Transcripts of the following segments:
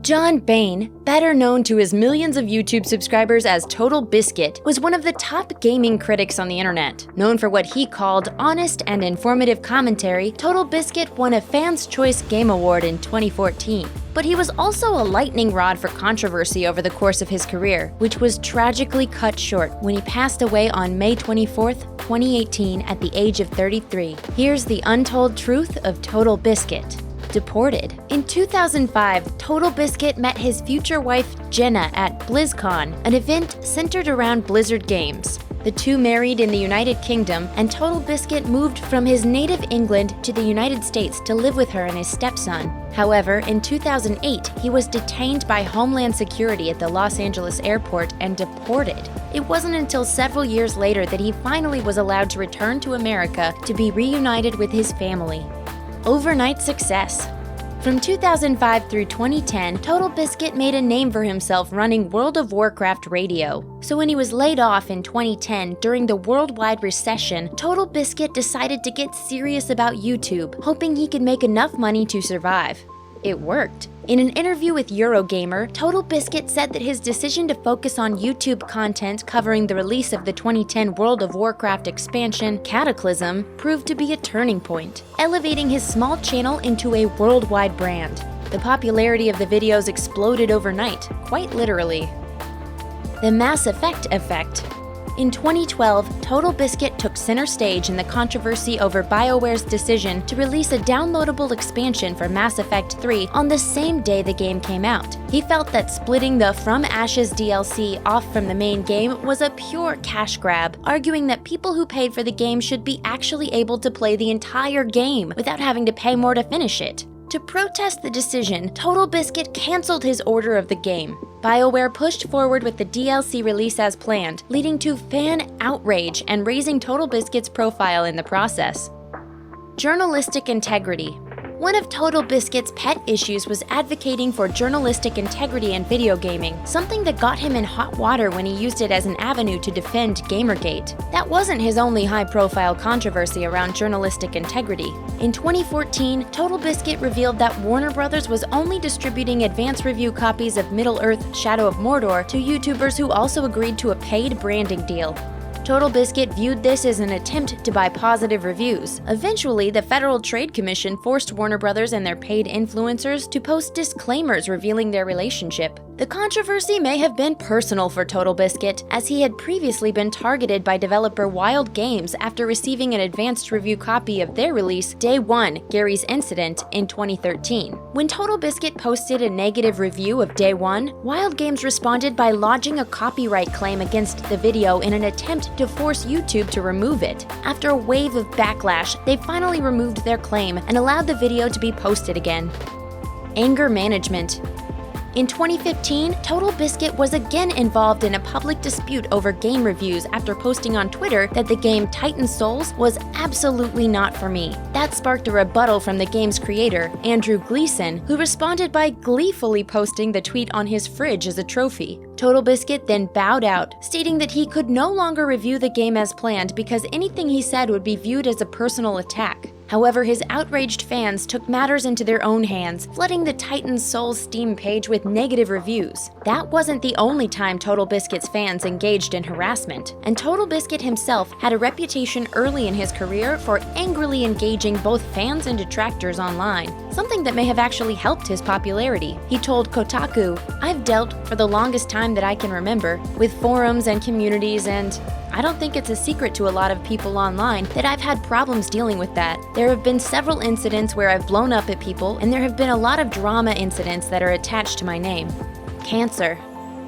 John Bain, better known to his millions of YouTube subscribers as TotalBiscuit, was one of the top gaming critics on the internet. Known for what he called honest and informative commentary, TotalBiscuit won a Fans' Choice Game Award in 2014. But he was also a lightning rod for controversy over the course of his career, which was tragically cut short when he passed away on May 24, 2018 at the age of 33. Here's the untold truth of TotalBiscuit. Deported. In 2005, TotalBiscuit met his future wife Jenna at BlizzCon, an event centered around Blizzard games. The two married in the United Kingdom, and TotalBiscuit moved from his native England to the United States to live with her and his stepson. However, in 2008, he was detained by Homeland Security at the Los Angeles airport and deported. It wasn't until several years later that he finally was allowed to return to America to be reunited with his family. Overnight success. From 2005 through 2010, TotalBiscuit made a name for himself running World of Warcraft radio. So when he was laid off in 2010 during the worldwide recession, TotalBiscuit decided to get serious about YouTube, hoping he could make enough money to survive. It worked. In an interview with Eurogamer, TotalBiscuit said that his decision to focus on YouTube content covering the release of the 2010 World of Warcraft expansion, Cataclysm, proved to be a turning point, elevating his small channel into a worldwide brand. The popularity of the videos exploded overnight, quite literally. The Mass Effect effect. In 2012, TotalBiscuit took center stage in the controversy over BioWare's decision to release a downloadable expansion for Mass Effect 3 on the same day the game came out. He felt that splitting the From Ashes DLC off from the main game was a pure cash grab, arguing that people who paid for the game should be actually able to play the entire game without having to pay more to finish it. To protest the decision, TotalBiscuit canceled his order of the game. BioWare pushed forward with the DLC release as planned, leading to fan outrage and raising TotalBiscuit's profile in the process. Journalistic integrity. One of TotalBiscuit's pet issues was advocating for journalistic integrity in video gaming, something that got him in hot water when he used it as an avenue to defend Gamergate. That wasn't his only high-profile controversy around journalistic integrity. In 2014, TotalBiscuit revealed that Warner Bros. Was only distributing advance review copies of Middle-earth: Shadow of Mordor to YouTubers who also agreed to a paid branding deal. TotalBiscuit viewed this as an attempt to buy positive reviews. Eventually, the Federal Trade Commission forced Warner Bros. And their paid influencers to post disclaimers revealing their relationship. The controversy may have been personal for TotalBiscuit, as he had previously been targeted by developer Wild Games after receiving an advanced review copy of their release, Day One: Gary's Incident, in 2013. When TotalBiscuit posted a negative review of Day One, Wild Games responded by lodging a copyright claim against the video in an attempt to force YouTube to remove it. After a wave of backlash, they finally removed their claim and allowed the video to be posted again. Anger management. In 2015, TotalBiscuit was again involved in a public dispute over game reviews after posting on Twitter that the game Titan Souls was absolutely not for me. That sparked a rebuttal from the game's creator, Andrew Gleason, who responded by gleefully posting the tweet on his fridge as a trophy. TotalBiscuit then bowed out, stating that he could no longer review the game as planned because anything he said would be viewed as a personal attack. However, his outraged fans took matters into their own hands, flooding the Titan Souls Steam page with negative reviews. That wasn't the only time TotalBiscuit's fans engaged in harassment, and TotalBiscuit himself had a reputation early in his career for angrily engaging both fans and detractors online, something that may have actually helped his popularity. He told Kotaku, "I've dealt, for the longest time that I can remember, with forums and communities, and I don't think it's a secret to a lot of people online that I've had problems dealing with that. There have been several incidents where I've blown up at people, and there have been a lot of drama incidents that are attached to my name." Cancer.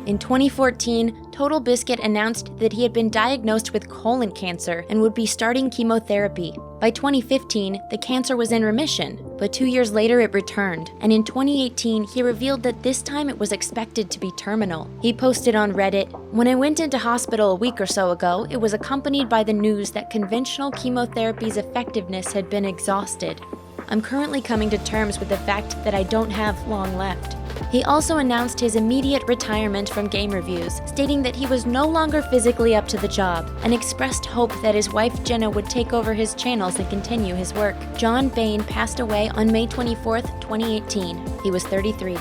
In 2014, TotalBiscuit announced that he had been diagnosed with colon cancer and would be starting chemotherapy. By 2015, the cancer was in remission, but 2 years later it returned, and in 2018 he revealed that this time it was expected to be terminal. He posted on Reddit, "When I went into hospital a week or so ago, it was accompanied by the news that conventional chemotherapy's effectiveness had been exhausted. I'm currently coming to terms with the fact that I don't have long left." He also announced his immediate retirement from game reviews, stating that he was no longer physically up to the job, and expressed hope that his wife Jenna would take over his channels and continue his work. John Bain passed away on May 24, 2018. He was 33.